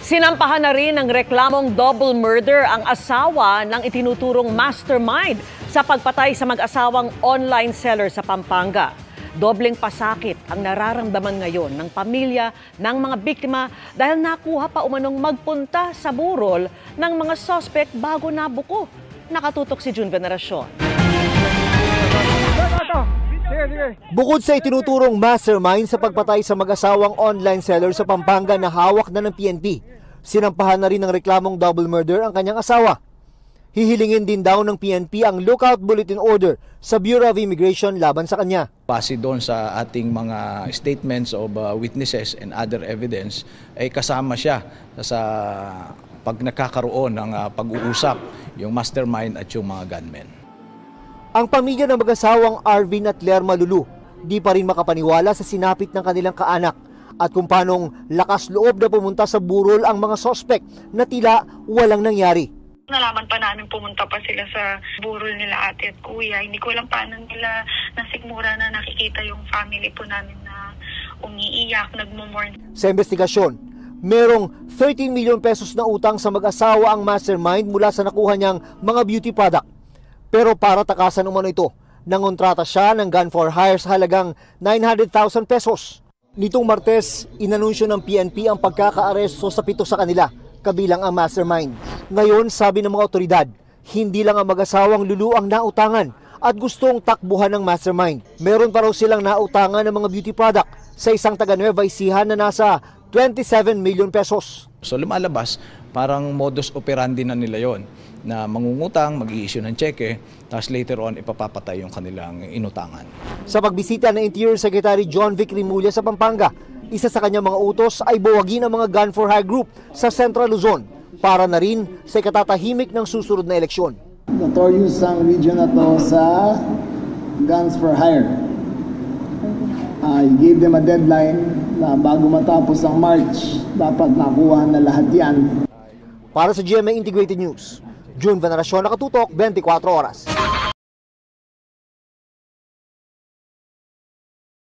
Sinampahan na rin ng reklamong double murder ang asawa ng itinuturong mastermind sa pagpatay sa mag-asawang online seller sa Pampanga. Dobleng pasakit ang nararamdaman ngayon ng pamilya ng mga biktima dahil nakuha pa umanong magpunta sa burol ng mga suspect bago nabuko. Nakatutok si June Veneracion. Bukod sa itinuturong mastermind sa pagpatay sa mag-asawang online seller sa Pampanga na hawak na ng PNP, sinampahan na rin ng reklamong double murder ang kanyang asawa. Hihilingin din daw ng PNP ang lookout bulletin order sa Bureau of Immigration laban sa kanya. Base doon sa ating mga statements of witnesses and other evidence, ay kasama siya sa pag nakakaroon ng pag-uusap yung mastermind at yung mga gunmen. Ang pamilya ng mag-asawang Arvin at Lerma Lulu di pa rin makapaniwala sa sinapit ng kanilang kaanak at kung paanong lakas loob na pumunta sa burol ang mga sospek na tila walang nangyari. Nalaman pa namin pumunta pa sila sa burol nila ate at kuya. Hindi ko lang paano nila nasikmura na nakikita yung family po namin na umiiyak, nagmumorn. Sa investigasyon, merong 13 milyon pesos na utang sa mag-asawa ang mastermind mula sa nakuha niyang mga beauty product. Pero para takasan umano ito, nangontrata siya ng gun for hire sa halagang 900,000 pesos. Nitong Martes, inanunsyo ng PNP ang pagkakaaresto sa 7 sa kanila, kabilang ang mastermind. Ngayon, sabi ng mga otoridad, hindi lang ang mag-asawang Lulu ang nautangan at gustong takbuhan ng mastermind. Meron pa raw silang nautangan ng mga beauty product sa isang taga Nueva Ecija na nasa 27 million pesos. So lumalabas, parang modus operandi na nila yon na mangungutang, mag-i-issue ng cheque, tapos later on ipapapatay yung kanilang inutangan. Sa pagbisita ng Interior Secretary John Vic Rimulya sa Pampanga, isa sa kanyang mga utos ay buwagin ang mga gun for hire group sa Central Luzon para na rin sa ikatatahimik ng susunod na eleksyon. Notorious ang region na to sa guns for hire. I gave them a deadline na bago matapos ang March, dapat nakuha na lahat yan. Para sa GMA Integrated News, June Veneracion, nakatutok 24 oras.